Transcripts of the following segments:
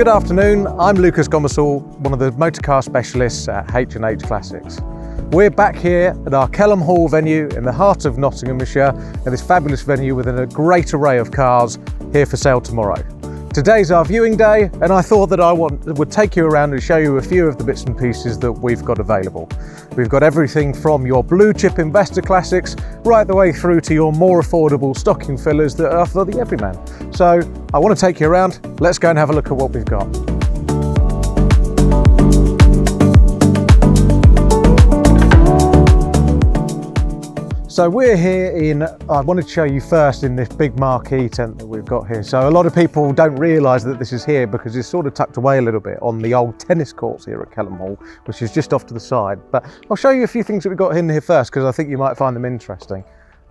Good afternoon, I'm Lucas Gomersall, one of the motorcar specialists at H&H Classics. We're back here at our Kelham Hall venue in the heart of Nottinghamshire, at this fabulous venue with a great array of cars here for sale tomorrow. Today's our viewing day, and I thought that I would take you around and show you a few of the bits and pieces that we've got available. We've got everything from your blue chip investor classics right the way through to your more affordable stocking fillers that are for the everyman. So I want to take you around. Let's go and have a look at what we've got. So we're here in, I wanted to show you first in this big marquee tent that we've got here. So a lot of people don't realise that this is here because it's sort of tucked away a little bit on the old tennis courts here at Kelham Hall, which is just off to the side. But I'll show you a few things that we've got in here first because I think you might find them interesting.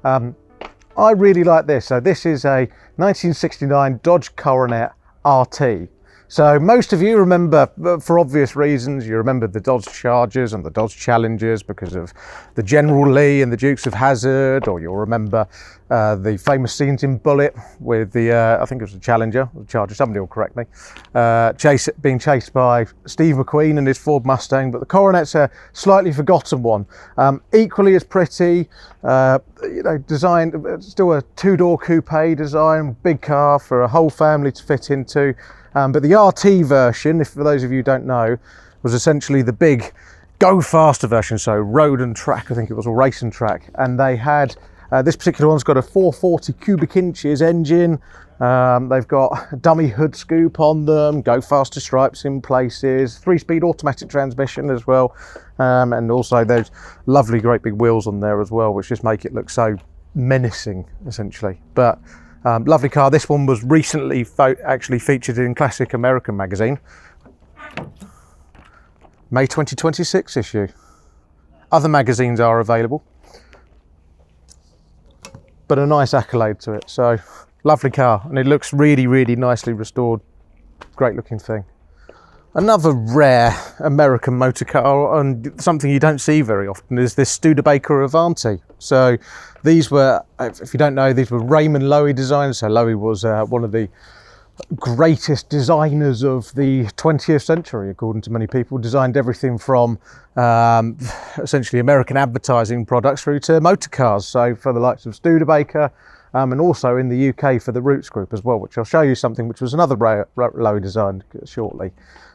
I really like this. So this is a 1969 Dodge Coronet RT. So most of you remember, for obvious reasons, you remember the Dodge Chargers and the Dodge Challengers because of the General Lee and the Dukes of Hazzard, or you'll remember the famous scenes in Bullet with the, I think it was the Challenger, or the Charger, somebody will correct me, being chased by Steve McQueen and his Ford Mustang, but the Coronet's a slightly forgotten one. Equally as pretty, you know, designed, still a two-door coupe design, big car for a whole family to fit into. But the RT version, if for those of you who don't know, was essentially the big go faster version, so road and track, I think it was, or race and track. And they had, this particular one's got a 440 cubic inches engine. They've got a dummy hood scoop on them, go faster stripes in places, 3-speed automatic transmission as well. And also those lovely great big wheels on there as well, which just make it look so menacing, essentially. But lovely car. This one was recently actually featured in Classic American magazine. May 2026 issue. Other magazines are available, but a nice accolade to it. So lovely car, and it looks really, really nicely restored. Great looking thing. Another rare American motor car, and something you don't see very often, is this Studebaker Avanti. So these were, if you don't know, these were Raymond Loewy designs. So Loewy was one of the greatest designers of the 20th century, according to many people. Designed everything from essentially American advertising products through to motor cars. So for the likes of Studebaker, and also in the UK for the Roots Group as well, which I'll show you something which was another Loewy design shortly.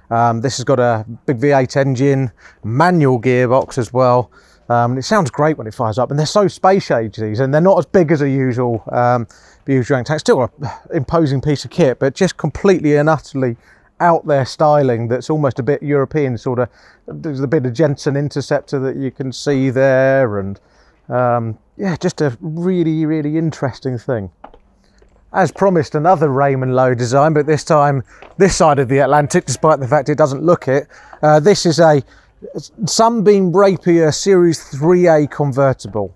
This has got a big V8 engine, manual gearbox as well. It sounds great when it fires up, and they're so space age, these, and they're not as big as a usual tank. Still an imposing piece of kit, but just completely and utterly out there styling that's almost a bit European, sort of. There's a bit of Jensen Interceptor that you can see there, and yeah, just a really, really interesting thing. As promised, another Raymond Loewy design, but this time this side of the Atlantic, despite the fact it doesn't look it. This is a Sunbeam Rapier Series 3A convertible.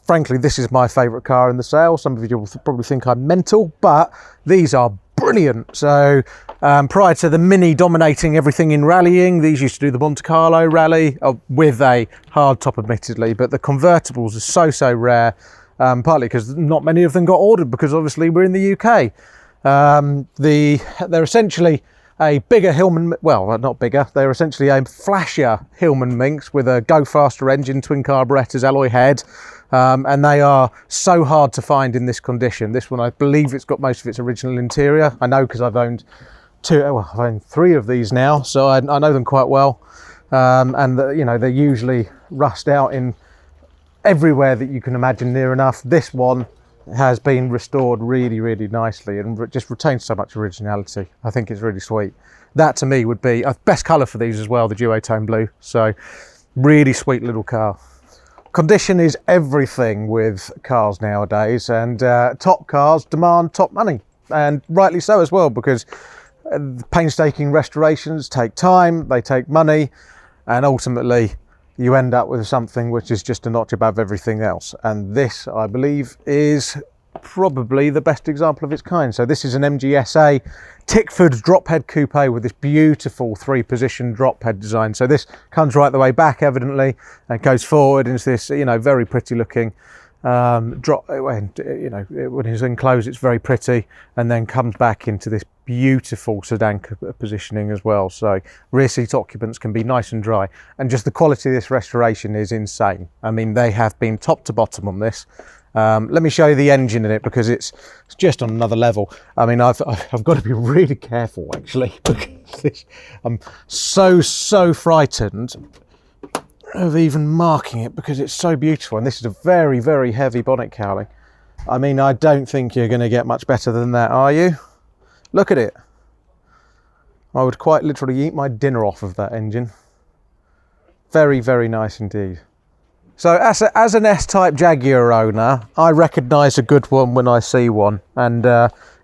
Frankly, this is my favourite car in the sale. Some of you will probably think I'm mental, but these are brilliant. So prior to the Mini dominating everything in rallying, these used to do the Monte Carlo rally with a hard top, admittedly, but the convertibles are so rare. Partly because not many of them got ordered because obviously we're in the UK. They're essentially a bigger Hillman, well, not bigger, they're essentially a flashier Hillman Minx with a go faster engine, twin carburetors, alloy head, and they are so hard to find in this condition. This one, I believe it's got most of its original interior. I know because I've owned I've owned 3 of these now, so I know them quite well. And you know, they usually rust out in everywhere that you can imagine near enough. This one has been restored really, really nicely and just retains so much originality. I think it's really sweet. That to me would be best colour for these as well, the duotone blue. So really sweet little car. Condition is everything with cars nowadays, and top cars demand top money, and rightly so as well, because painstaking restorations take time, they take money, and ultimately you end up with something which is just a notch above everything else. And this, I believe, is probably the best example of its kind. So this is an MGSA Tickford drop head coupe with this beautiful 3-position drop head design. So this comes right the way back, evidently, and goes forward into this, you know, very pretty looking drop. When, you know, when it's enclosed, it's very pretty, and then comes back into this beautiful sedan positioning as well. So rear seat occupants can be nice and dry, and just the quality of this restoration is insane. I mean, they have been top to bottom on this. Let me show you the engine in it, because it's just on another level. I mean, I've got to be really careful actually, because I'm so frightened of even marking it, because it's so beautiful. And this is a very, very heavy bonnet cowling. I mean, I don't think you're going to get much better than that, are you? Look at it. I would quite literally eat my dinner off of that engine. Very, very nice indeed. So as an S-Type Jaguar owner, I recognise a good one when I see one. And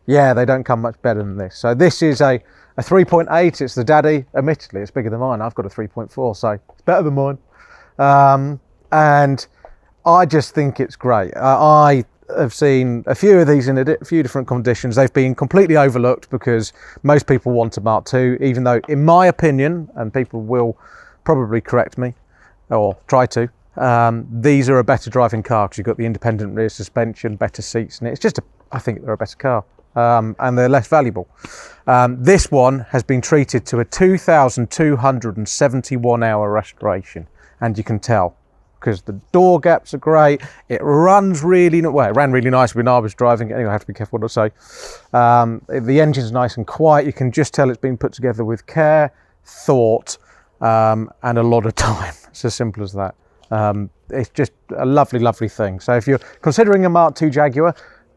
yeah, they don't come much better than this. So this is a 3.8, it's the daddy. Admittedly, it's bigger than mine. I've got a 3.4, so it's better than mine. And I just think it's great. I have seen a few of these in a few different conditions. They've been completely overlooked because most people want a Mark II, even though, in my opinion, and people will probably correct me, or try to, these are a better driving car, because you've got the independent rear suspension, better seats, and it's just I think they're a better car, and they're less valuable. This one has been treated to a 2,271 hour restoration, and you can tell, because the door gaps are great. It runs really, well, it ran really nice when I was driving it. Anyway, I have to be careful what I say. The engine's nice and quiet. You can just tell it's been put together with care, thought, and a lot of time. It's as simple as that. It's just a lovely, lovely thing. So if you're considering a Mark II Jaguar,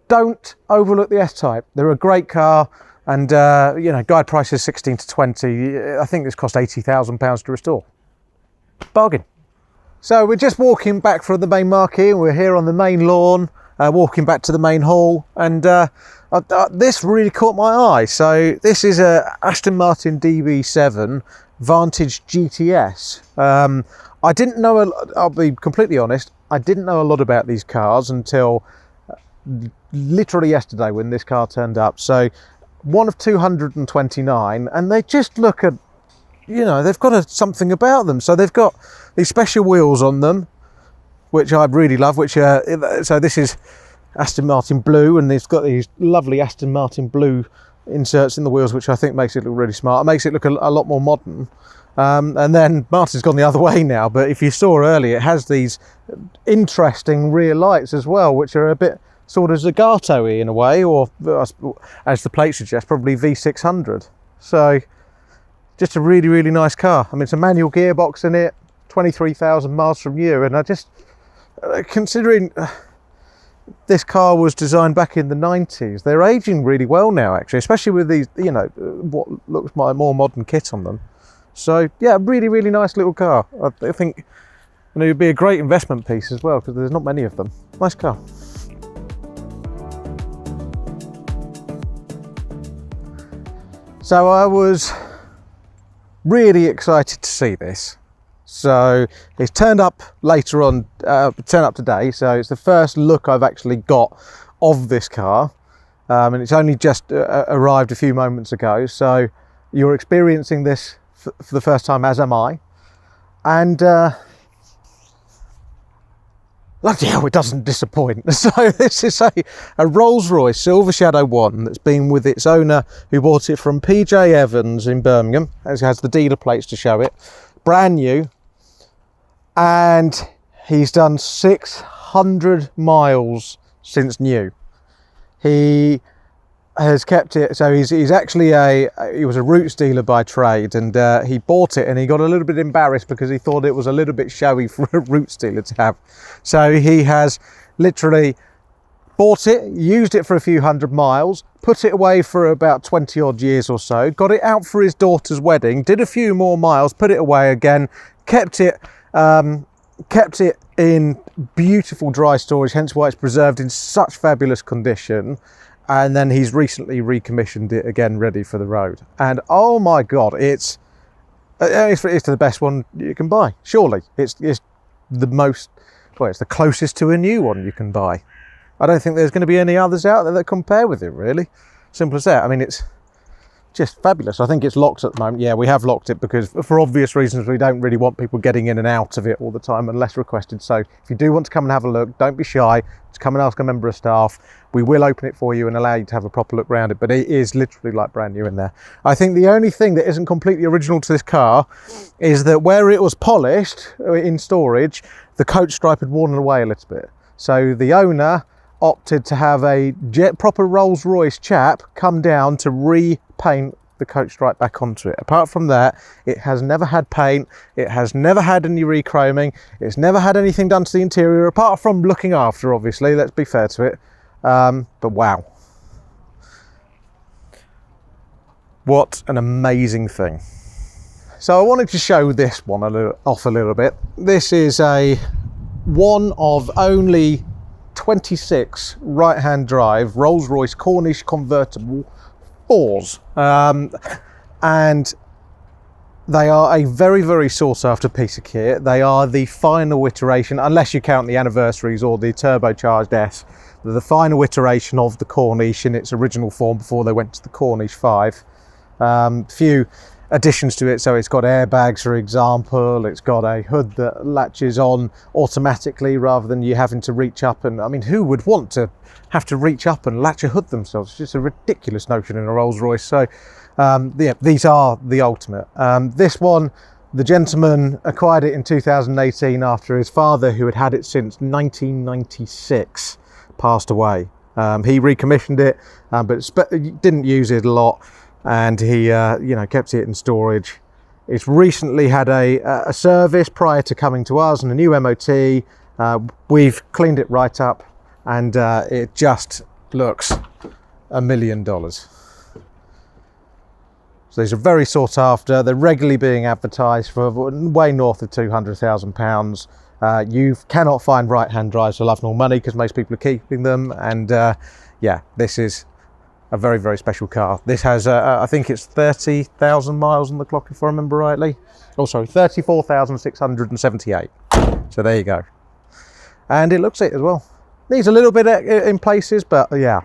don't overlook the S-Type. They're a great car, and you know, guide price is 16 to 20. I think this cost £80,000 to restore. Bargain. So we're just walking back from the main marquee, and we're here on the main lawn, walking back to the main hall, and this really caught my eye. So this is a Aston Martin DB7 Vantage GTS. I didn't know, I'll be completely honest, I didn't know a lot about these cars until literally yesterday when this car turned up. So one of 229, and they just look at, you know, they've got something about them. So they've got these special wheels on them, which I really love, which so this is Aston Martin blue, and it's got these lovely Aston Martin blue inserts in the wheels, which I think makes it look really smart. It makes it look a lot more modern. And then Martin's gone the other way now, but if you saw earlier, it has these interesting rear lights as well, which are a bit sort of Zagato-y in a way, or as the plate suggests, probably V600. So just a really, really nice car. I mean, it's a manual gearbox in it, 23,000 miles from new, and I just, considering this car was designed back in the 90s, they're aging really well now, actually, especially with these, you know, what looks like more modern kit on them. So yeah, really, really nice little car. I think, you know, it'd be a great investment piece as well, because there's not many of them. Nice car. So I was really excited to see this. So it's turned up later on, turned up today. So it's the first look I've actually got of this car. And it's only just arrived a few moments ago. So you're experiencing this for the first time, as am I. And bloody hell, it doesn't disappoint. So this is a Rolls-Royce Silver Shadow 1 that's been with its owner, who bought it from PJ Evans in Birmingham. It has the dealer plates to show it. Brand new. And he's done 600 miles since new. He has kept it, so he's actually he was a roots dealer by trade, and he bought it, and he got a little bit embarrassed because he thought it was a little bit showy for a roots dealer to have. So he has literally bought it, used it for a few hundred miles, put it away for about 20 odd years or so, got it out for his daughter's wedding, did a few more miles, put it away again, kept it in beautiful dry storage, hence why it's preserved in such fabulous condition. And then he's recently recommissioned it again, ready for the road. And oh my God, it's the best one you can buy. Surely it's the most, well, it's the closest to a new one you can buy. I don't think there's going to be any others out there that compare with it, really. Simple as that. I mean, it's just fabulous. I think it's locked at the moment. Yeah, we have locked it because for obvious reasons we don't really want people getting in and out of it all the time unless requested. So if you do want to come and have a look, don't be shy. Just come and ask a member of staff. We will open it for you and allow you to have a proper look around it, but it is literally like brand new in there. I think the only thing that isn't completely original to this car is that where it was polished in storage, the coach stripe had worn away a little bit. So the owner opted to have a proper Rolls-Royce chap come down to repaint the coach stripe back onto it. Apart from that, it has never had paint, it has never had any rechroming, it's never had anything done to the interior apart from looking after, obviously, let's be fair to it. But wow, what an amazing thing. So I wanted to show this one off a little bit. This is one of only 26 right-hand drive Rolls-Royce Cornish convertible 4s, and they are a very, very sought after piece of kit. They are the final iteration, unless you count the anniversaries or the turbocharged S, the final iteration of the Cornish in its original form before they went to the Cornish 5. Few additions to it, so it's got airbags, for example, it's got a hood that latches on automatically rather than you having to reach up, and I mean, who would want to have to reach up and latch a hood themselves? It's just a ridiculous notion in a Rolls-Royce. So yeah, these are the ultimate. This one, the gentleman acquired it in 2018 after his father, who had had it since 1996, passed away. He recommissioned it, but didn't use it a lot, and he you know, kept it in storage. It's recently had a service prior to coming to us and a new MOT. We've cleaned it right up, and it just looks $1 million. So these are very sought after. They're regularly being advertised for way north of £200,000. You cannot find right-hand drives for love nor money because most people are keeping them, and yeah, this is a very, very special car. This has I think it's 30,000 miles on the clock, if I remember rightly. Oh sorry, 34,678. So there you go. And it looks it as well. Needs a little bit in places, but yeah.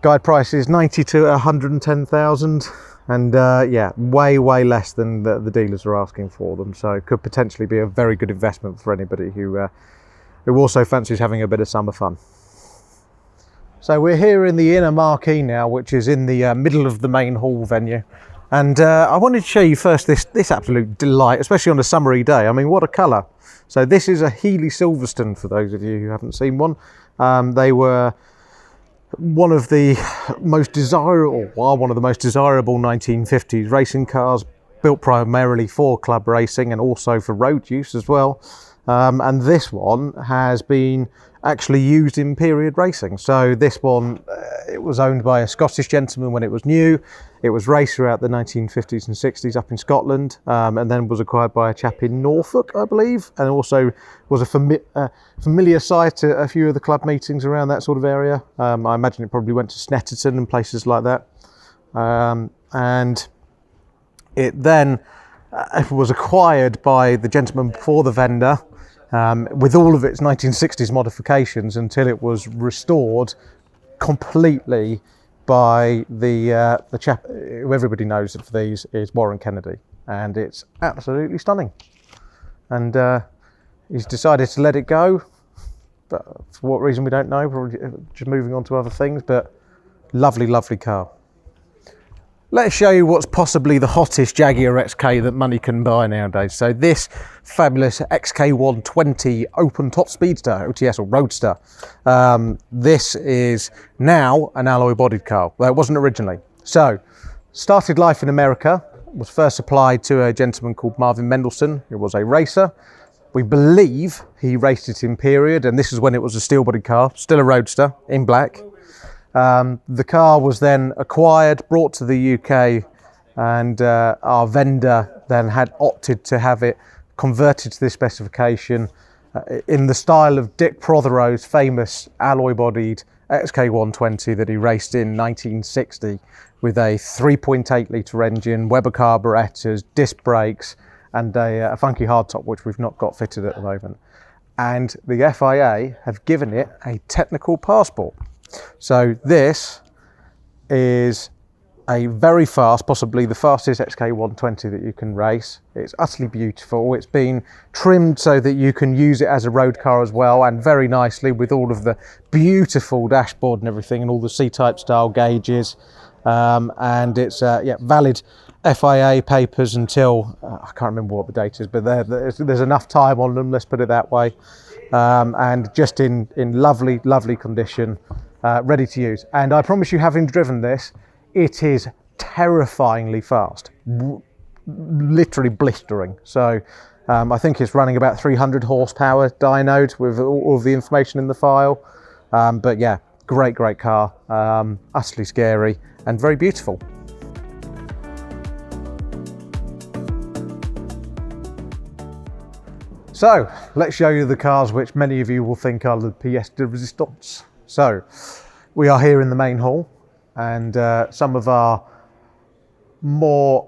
Guide price is 90 to 110,000, and yeah, way less than the dealers are asking for them. So it could potentially be a very good investment for anybody who also fancies having a bit of summer fun. So we're here in the inner Marquee now, which is in the middle of the main hall venue. And I wanted to show you first this absolute delight, especially on a summery day. I mean, what a colour. So this is a Healey Silverstone, for those of you who haven't seen one. They were one of the most desirable 1950s racing cars, built primarily for club racing and also for road use as well. And this one has been actually used in period racing. So this one, it was owned by a Scottish gentleman when it was new. It was raced throughout the 1950s and 60s up in Scotland, and then was acquired by a chap in Norfolk, I believe, and also was a familiar sight at a few of the club meetings around that sort of area. I imagine it probably went to Snetterton and places like that. And it then was acquired by the gentleman before the vendor, with all of its 1960s modifications, until it was restored completely by the chap who everybody knows for these is Warren Kennedy, and it's absolutely stunning. And he's decided to let it go, but for what reason we don't know, probably just moving on to other things, but lovely car. Let's show you what's possibly the hottest Jaguar XK that money can buy nowadays. So this fabulous XK120 open top speedster, OTS or roadster. This is now an alloy bodied car. Well, it wasn't originally. So started life in America, was first supplied to a gentleman called Marvin Mendelsohn, who was a racer. We believe he raced it in period, and this is when it was a steel bodied car, still a roadster in black. The car was then acquired, brought to the UK, and our vendor then had opted to have it converted to this specification in the style of Dick Prothero's famous alloy-bodied XK120 that he raced in 1960 with a 3.8 litre engine, Weber carburetors, disc brakes, and a funky hardtop, which we've not got fitted at the moment. And the FIA have given it a technical passport. So this is a very fast, possibly the fastest XK120 that you can race. It's utterly beautiful. It's been trimmed so that you can use it as a road car as well, and very nicely with all of the beautiful dashboard and everything, and all the C-type style gauges. And it's valid FIA papers until I can't remember what the date is, but there's enough time on them, let's put it that way. And just in lovely condition, ready to use. And I promise you, having driven this, it is terrifyingly fast, literally blistering. So I think it's running about 300 horsepower dynoed with all of the information in the file. But yeah, great car, utterly scary and very beautiful. So let's show you the cars which many of you will think are the pièce de résistance. So we are here in the main hall, and some of our more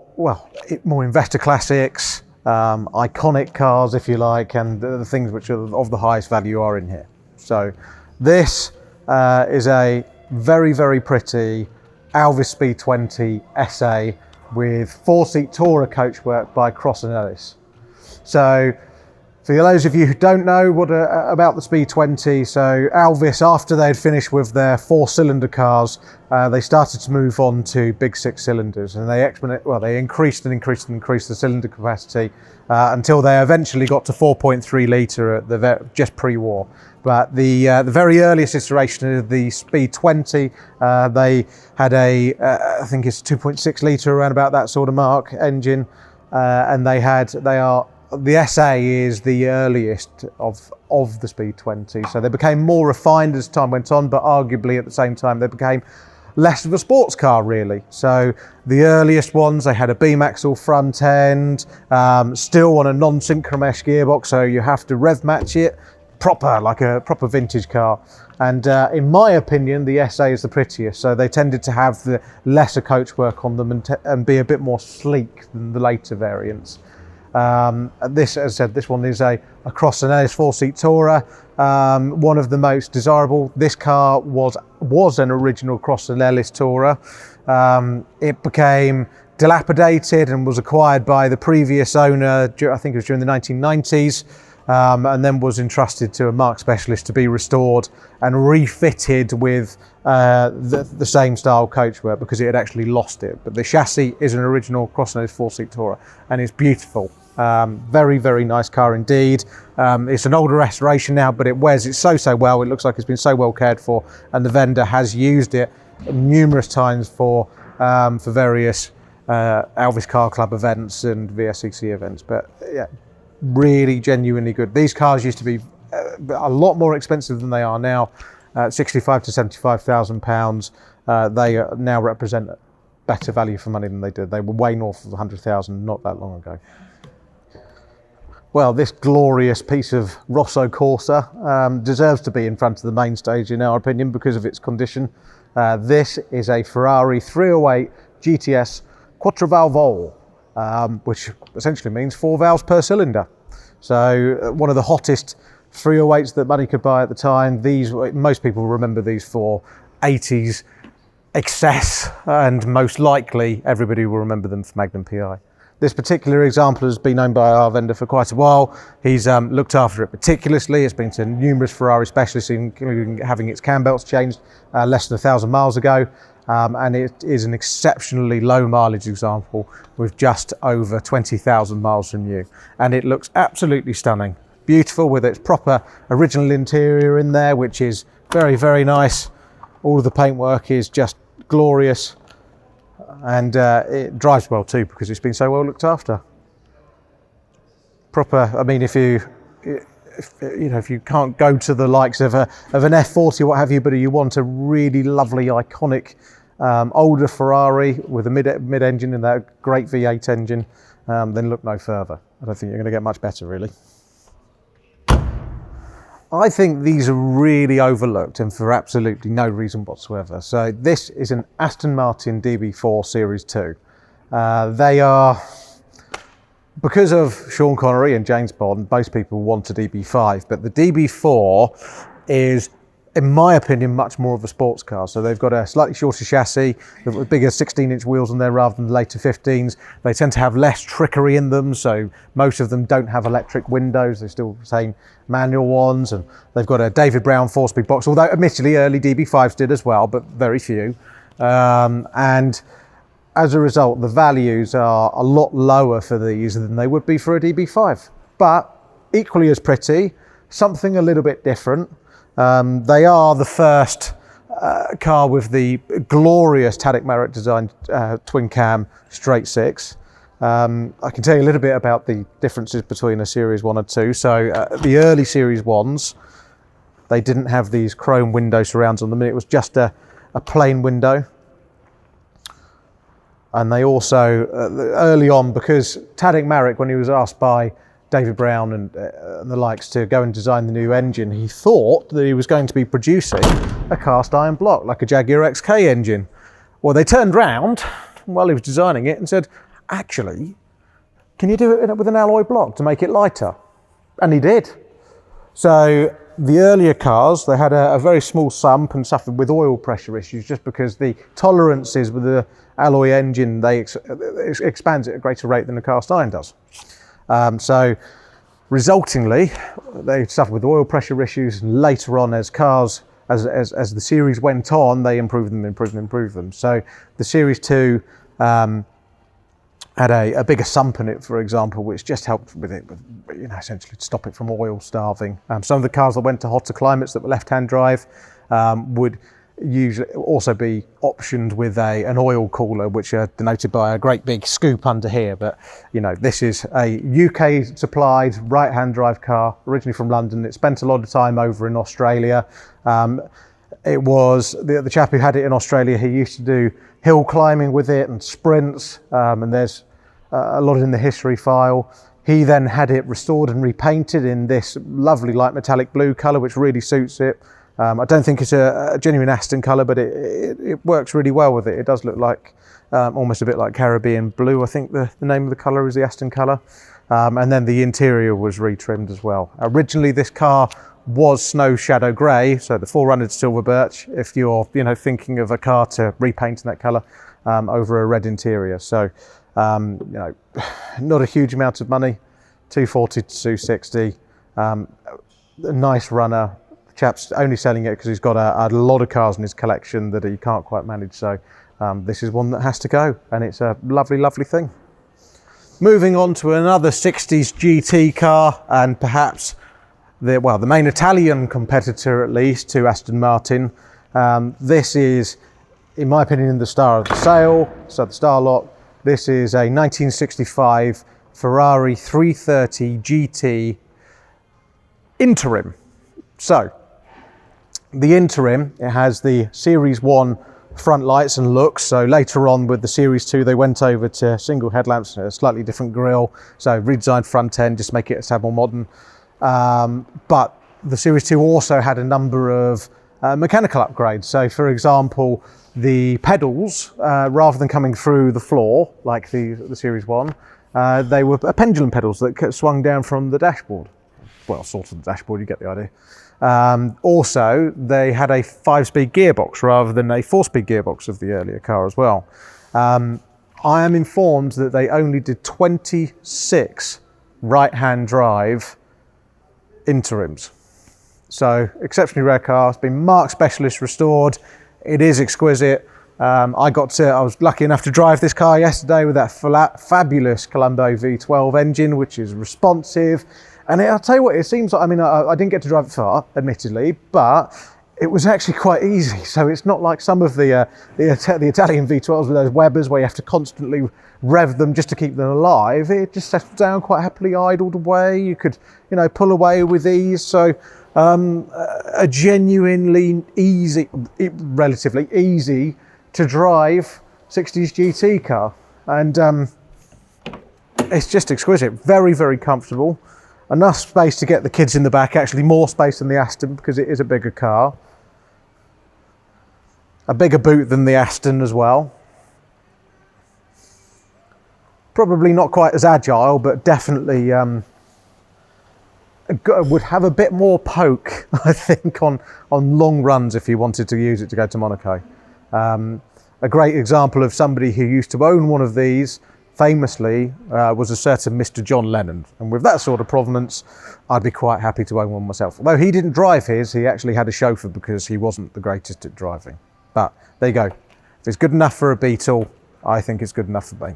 investor classics, iconic cars, if you like, and the things which are of the highest value are in here. So this is a very pretty Alvis Speed 20 SA with 4-seat Tourer coachwork by Cross & Ellis. So for those of you who don't know about the Speed 20, so Alvis, after they'd finished with their 4-cylinder cars, they started to move on to big 6 cylinders, and they increased the cylinder capacity until they eventually got to 4.3 litre just pre-war. But the very earliest iteration of the Speed 20, they had I think it's 2.6 litre, around about that sort of mark engine, and the SA is the earliest of the Speed 20. So they became more refined as time went on, but arguably at the same time they became less of a sports car, really. So the earliest ones, they had a beam axle front end, still on a non-synchro mesh gearbox, so you have to rev match it like a proper vintage car. And in my opinion, the SA is the prettiest, so they tended to have the lesser coachwork on them and be a bit more sleek than the later variants. This, as I said, this one is a Cross & Ellis 4-seat Tourer, one of the most desirable. This car was an original Cross & Ellis Tourer. It became dilapidated and was acquired by the previous owner, I think it was during the 1990s, and then was entrusted to a marque specialist to be restored and refitted with the same style coachwork, because it had actually lost it. But the chassis is an original Cross & Ellis 4-seat Tourer, and it's beautiful. Very nice car indeed. It's an older restoration now, but it wears it so well. It looks like it's been so well cared for, and the vendor has used it numerous times for various Alvis Car Club events and VSCC events. But yeah, really genuinely good. These cars used to be a lot more expensive than they are now, 65 to 75,000 pounds. They now represent better value for money than they did. They were way north of 100,000 not that long ago. Well, this glorious piece of Rosso Corsa deserves to be in front of the main stage, in our opinion, because of its condition. This is a Ferrari 308 GTS Quattro Valvole, which essentially means 4 valves per cylinder. So one of the hottest 308s that money could buy at the time. Most people remember these for 80s excess, and most likely everybody will remember them for Magnum PI. This particular example has been owned by our vendor for quite a while. He's looked after it meticulously. It's been to numerous Ferrari specialists, including having its cam belts changed less than 1,000 miles ago. And it is an exceptionally low mileage example with just over 20,000 miles from new. And it looks absolutely stunning. Beautiful, with its proper original interior in there, which is very nice. All of the paintwork is just glorious. And it drives well too, because it's been so well looked after. Proper, I mean, if you can't go to the likes of an F40 or what have you, but you want a really lovely, iconic, older Ferrari with a mid-engine and that great V8 engine, then look no further. I don't think you're going to get much better, really. I think these are really overlooked, and for absolutely no reason whatsoever. So this is an Aston Martin DB4 Series 2. They are, because of Sean Connery and James Bond, most people want a DB5, but the DB4 is in my opinion, much more of a sports car. So they've got a slightly shorter chassis, with bigger 16-inch wheels on there rather than the later 15s. They tend to have less trickery in them, so most of them don't have electric windows. They're still the same manual ones, and they've got a David Brown 4-speed box, although admittedly early DB5s did as well, but very few. And as a result, the values are a lot lower for these than they would be for a DB5, but equally as pretty, something a little bit different. They are the first car with the glorious Tadek Marek designed twin cam straight six. I can tell you a little bit about the differences between a Series 1 and 2. So the early Series 1s, they didn't have these chrome window surrounds on them. It was just a plain window. And they also, early on, because Tadek Marek, when he was asked by David Brown and the likes to go and design the new engine, he thought that he was going to be producing a cast iron block like a Jaguar XK engine. Well, they turned round while he was designing it and said, actually, can you do it with an alloy block to make it lighter? And he did. So the earlier cars, they had a very small sump and suffered with oil pressure issues just because the tolerances with the alloy engine, it expands at a greater rate than the cast iron does. So resultingly, they suffered with oil pressure issues, and later on as the series went on, they improved them. So the Series 2 had a bigger sump in it, for example, which just helped with it, essentially to stop it from oil starving. Some of the cars that went to hotter climates that were left-hand drive would usually also be optioned with an oil cooler, which are denoted by a great big scoop under here. But this is a UK supplied right-hand drive car, originally from London. It spent a lot of time over in Australia. It was the chap who had it in Australia. He used to do hill climbing with it and sprints, and there's a lot in the history file. He then had it restored and repainted in this lovely light metallic blue colour, which really suits it. I don't think it's a genuine Aston colour, but it works really well with it. It does look like almost a bit like Caribbean blue. I think the name of the colour is the Aston colour. And then the interior was retrimmed as well. Originally, this car was snow shadow grey, so the 4Runner's silver birch, if you're thinking of a car to repaint in that colour over a red interior. So not a huge amount of money, 240 to 260. A nice runner. The chap's only selling it because he's got a lot of cars in his collection that he can't quite manage. So this is one that has to go, and it's a lovely, lovely thing. Moving on to another 60s GT car, and perhaps the main Italian competitor, at least, to Aston Martin. This is, in my opinion, the star of the sale, so the star lot. This is a 1965 Ferrari 330 GT interim. So, the interim, it has the Series 1 front lights and looks. So later on with the Series 2, they went over to single headlamps, a slightly different grille. So redesigned front end, just make it a tad more modern. But the Series 2 also had a number of mechanical upgrades. So for example, the pedals, rather than coming through the floor like the Series 1, they were pendulum pedals that swung down from the dashboard. Well, sort of the dashboard, you get the idea. Also, they had a 5-speed gearbox rather than a 4-speed gearbox of the earlier car as well. I am informed that they only did 26 right-hand drive interims. So, exceptionally rare car. It's been Mark Specialist restored. It is exquisite. I was lucky enough to drive this car yesterday with that fabulous Colombo V12 engine, which is responsive. And I'll tell you what, it seems like, I didn't get to drive it far, admittedly, but it was actually quite easy. So it's not like some of the Italian V12s with those Webers where you have to constantly rev them just to keep them alive. It just settled down quite happily, idled away. You could, pull away with ease. So a genuinely easy, relatively easy to drive 60s GT car. And it's just exquisite, very, very comfortable. Enough space to get the kids in the back, actually more space than the Aston because it is a bigger car. A bigger boot than the Aston as well. Probably not quite as agile, but definitely would have a bit more poke, I think, on long runs if you wanted to use it to go to Monaco. A great example of somebody who used to own one of these famously was a certain Mr. John Lennon. And with that sort of provenance, I'd be quite happy to own one myself. Although he didn't drive his, he actually had a chauffeur because he wasn't the greatest at driving. But there you go. If it's good enough for a Beetle, I think it's good enough for me.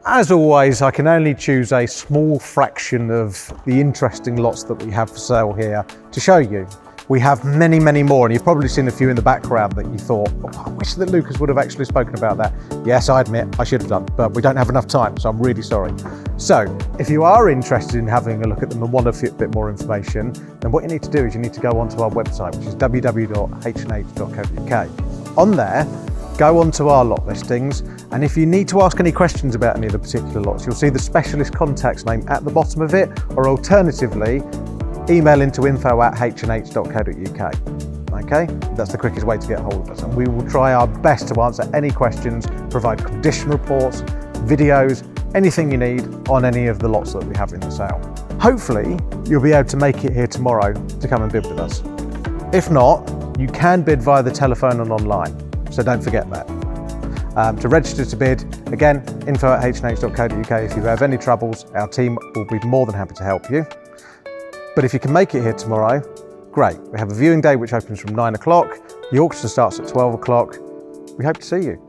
As always, I can only choose a small fraction of the interesting lots that we have for sale here to show you. We have many, many more, and you've probably seen a few in the background that you thought, oh, I wish that Lucas would have actually spoken about that. Yes, I admit I should have done, but we don't have enough time, so I'm really sorry. So if you are interested in having a look at them and want a bit more information, then what you need to do is you need to go onto our website, which is www.h&h.co.uk. On there, go onto our lot listings, and if you need to ask any questions about any of the particular lots, you'll see the specialist contact's name at the bottom of it, or alternatively, email into info@h&h.co.uk. Okay, that's the quickest way to get hold of us, and we will try our best to answer any questions, provide condition reports, videos, anything you need on any of the lots that we have in the sale. Hopefully, you'll be able to make it here tomorrow to come and bid with us. If not, you can bid via the telephone and online, so don't forget that. To register to bid, again, info@h&h.co.uk. If you have any troubles, our team will be more than happy to help you. But if you can make it here tomorrow, great. We have a viewing day which opens from 9 o'clock. The auction starts at 12 o'clock. We hope to see you.